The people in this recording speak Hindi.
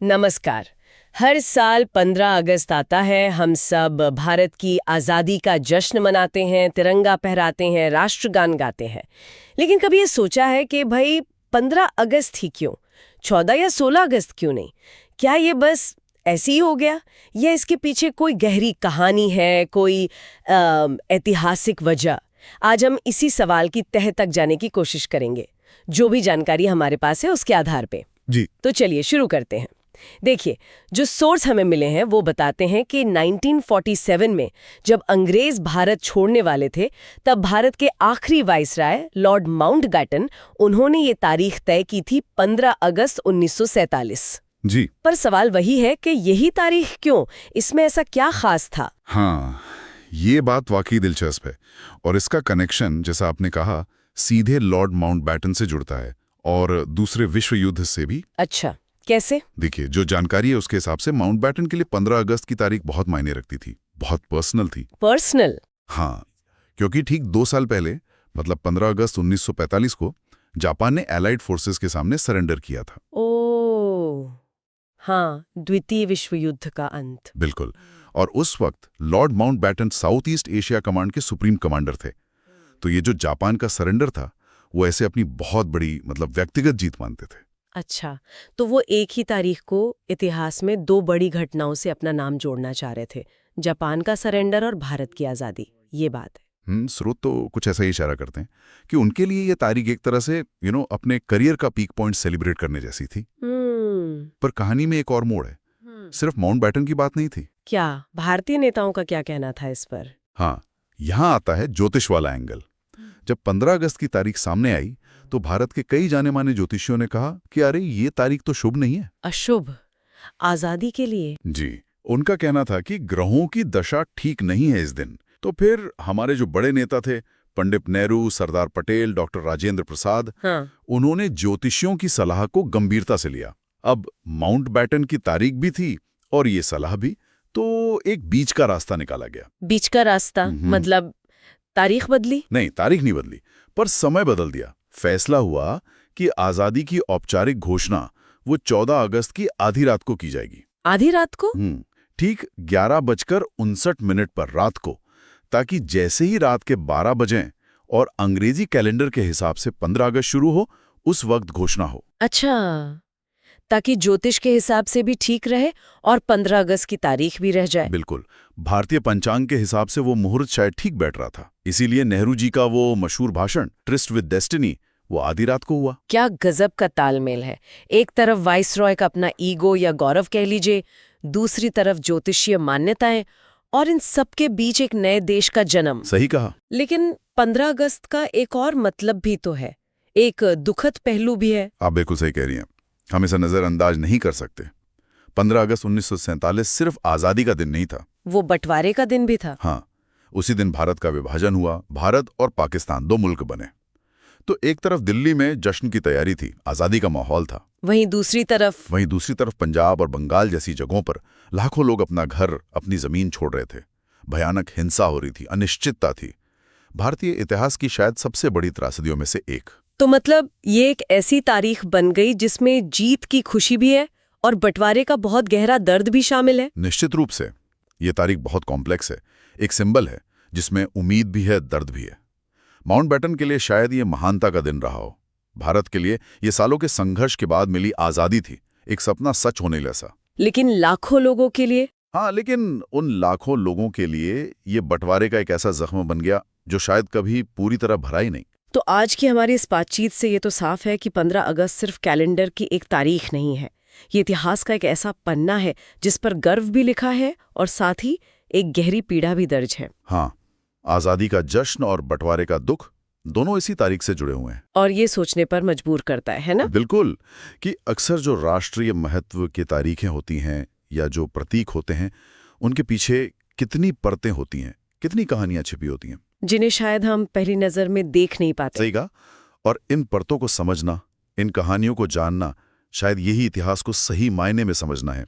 नमस्कार। हर साल 15 अगस्त आता है, हम सब भारत की आज़ादी का जश्न मनाते हैं, तिरंगा फहराते हैं, राष्ट्रगान गाते हैं। लेकिन कभी ये सोचा है कि भाई 15 अगस्त ही क्यों, 14 या 16 अगस्त क्यों नहीं? क्या ये बस ऐसे ही हो गया, या इसके पीछे कोई गहरी कहानी है, कोई ऐतिहासिक वजह? आज हम इसी सवाल की तह तक जाने की कोशिश करेंगे, जो भी जानकारी हमारे पास है उसके आधार पे। जी। तो चलिए शुरू करते हैं। देखिए, जो सोर्स हमें मिले हैं वो बताते हैं कि 1947 में जब अंग्रेज भारत छोड़ने वाले थे, तब भारत के आखिरी वाइसराय लॉर्ड माउंटबेटन, उन्होंने ये तारीख तय की थी 15 अगस्त 1947। जी। पर सवाल वही है कि यही तारीख क्यों, इसमें ऐसा क्या खास था? हाँ, ये बात वाकई दिलचस्प है और इसका कनेक्शन, जैसा आपने कहा, सीधे लॉर्ड माउंटबेटन से जुड़ता है और दूसरे विश्व युद्ध से भी। अच्छा, कैसे? देखिए, जो जानकारी है उसके हिसाब से माउंटबेटन के लिए 15 अगस्त की तारीख बहुत मायने रखती थी, बहुत पर्सनल थी। पर्सनल? हाँ, क्योंकि ठीक 2 साल पहले, मतलब 15 अगस्त 1945 को जापान ने एलाइड फोर्सेस के सामने सरेंडर किया था। ओह हाँ, द्वितीय विश्व युद्ध का अंत। बिल्कुल। और उस वक्त Lord Mountbatten south east Asia command के सुप्रीम कमांडर थे। तो ये जो जापान का सरेंडर था, वो ऐसे अपनी बहुत बड़ी, मतलब व्यक्तिगत जीत मानते थे। अच्छा, तो वो एक ही तारीख को इतिहास में दो बड़ी घटनाओं से अपना नाम जोड़ना चाह रहे थे, जापान का सरेंडर और भारत की आज़ादी। ये बात है। स्रोत तो कुछ ऐसा ही इशारा करते हैं कि उनके लिए ये तारीख एक तरह से अपने करियर का पीक पॉइंट सेलिब्रेट करने जैसी थी। पर कहानी में एक और मोड़ है। सिर्फ माउंटबेटन की बात नहीं थी। क्या भारतीय नेताओं का क्या कहना था इस पर? हाँ, यहाँ आता है ज्योतिष वाला एंगल। जब 15 अगस्त की तारीख सामने आई, तो भारत के कई जाने माने ज्योतिषियों ने कहा कि अरे, ये तारीख तो शुभ नहीं है। अशुभ? आज़ादी के लिए? जी। उनका कहना था कि ग्रहों की दशा ठीक नहीं है इस दिन। तो फिर हमारे जो बड़े नेता थे, पंडित नेहरू, सरदार पटेल, डॉक्टर राजेंद्र प्रसाद, हाँ। उन्होंने ज्योतिषियों की सलाह को गंभीरता से लिया। अब माउंटबेटन की तारीख भी थी और ये सलाह भी, तो एक बीच का रास्ता निकाला गया। बीच का रास्ता मतलब तारीख बदली? नहीं, तारीख नहीं बदली, पर समय बदल दिया। फैसला हुआ कि आजादी की औपचारिक घोषणा वो 14 अगस्त की आधी रात को की जाएगी। आधी रात को? ठीक 11:59 पर रात को, ताकि जैसे ही रात के 12 बजें और अंग्रेजी कैलेंडर के हिसाब से 15 अगस्त शुरू हो, उस वक्त घोषणा हो। अच्छा, ताकि ज्योतिष के हिसाब से भी ठीक रहे और 15 अगस्त की तारीख भी रह जाए। बिल्कुल। भारतीय पंचांग के हिसाब से वो मुहूर्त शायद ठीक बैठ रहा था। इसीलिए नेहरू जी का वो मशहूर भाषण ट्रिस्ट विद डेस्टिनी, वो आधी रात को हुआ। क्या गजब का तालमेल है। एक तरफ वाइसरॉय का अपना ईगो या गौरव कह लीजिए, दूसरी तरफ ज्योतिषीय मान्यताएं, और इन सबके बीच एक नए देश का जन्म। सही कहा। लेकिन 15 अगस्त का एक और मतलब भी तो है, एक दुखद पहलू भी है। आप बिल्कुल सही कह रही हैं। हम इसे नजरअंदाज नहीं कर सकते। 15 अगस्त 1947 सिर्फ आजादी का दिन नहीं था, वो बंटवारे का दिन भी था। हाँ, उसी दिन भारत का विभाजन हुआ। भारत और पाकिस्तान 2 मुल्क बने। तो एक तरफ दिल्ली में जश्न की तैयारी थी, आजादी का माहौल था। वहीं दूसरी तरफ पंजाब और बंगाल जैसी जगहों पर लाखों लोग अपना घर, अपनी जमीन छोड़ रहे थे। भयानक हिंसा हो रही थी, अनिश्चितता थी। भारतीय इतिहास की शायद सबसे बड़ी त्रासदियों में से एक। तो मतलब ये एक ऐसी तारीख बन गई जिसमें जीत की खुशी भी है और बंटवारे का बहुत गहरा दर्द भी शामिल है। निश्चित रूप से। ये तारीख बहुत कॉम्प्लेक्स है, एक सिंबल है जिसमें उम्मीद भी है, दर्द भी है। माउंटबेटन के लिए शायद ये महानता का दिन रहा हो। भारत के लिए ये सालों के संघर्ष के बाद मिली आजादी थी, एक सपना सच होने जैसा। लेकिन लाखों लोगों के लिए? हाँ, लेकिन उन लाखों लोगों के लिए ये बंटवारे का एक ऐसा जख्म बन गया जो शायद कभी पूरी तरह भरा ही नहीं। तो आज की हमारी इस बातचीत से ये तो साफ है कि 15 अगस्त सिर्फ कैलेंडर की एक तारीख नहीं है, ये इतिहास का एक ऐसा पन्ना है जिस पर गर्व भी लिखा है और साथ ही एक गहरी पीड़ा भी दर्ज है। हाँ, आजादी का जश्न और बंटवारे का दुख दोनों इसी तारीख से जुड़े हुए हैं। और ये सोचने पर मजबूर करता है ना? बिल्कुल, कि अक्सर जो राष्ट्रीय महत्व की तारीखें होती हैं या जो प्रतीक होते हैं, उनके पीछे कितनी परतें होती हैं, कितनी कहानियां छिपी होती हैं, जिन्हें शायद हम पहली नजर में देख नहीं पाते। सही कहा। और इन परतों को समझना, इन कहानियों को जानना, शायद यही इतिहास को सही मायने में समझना है।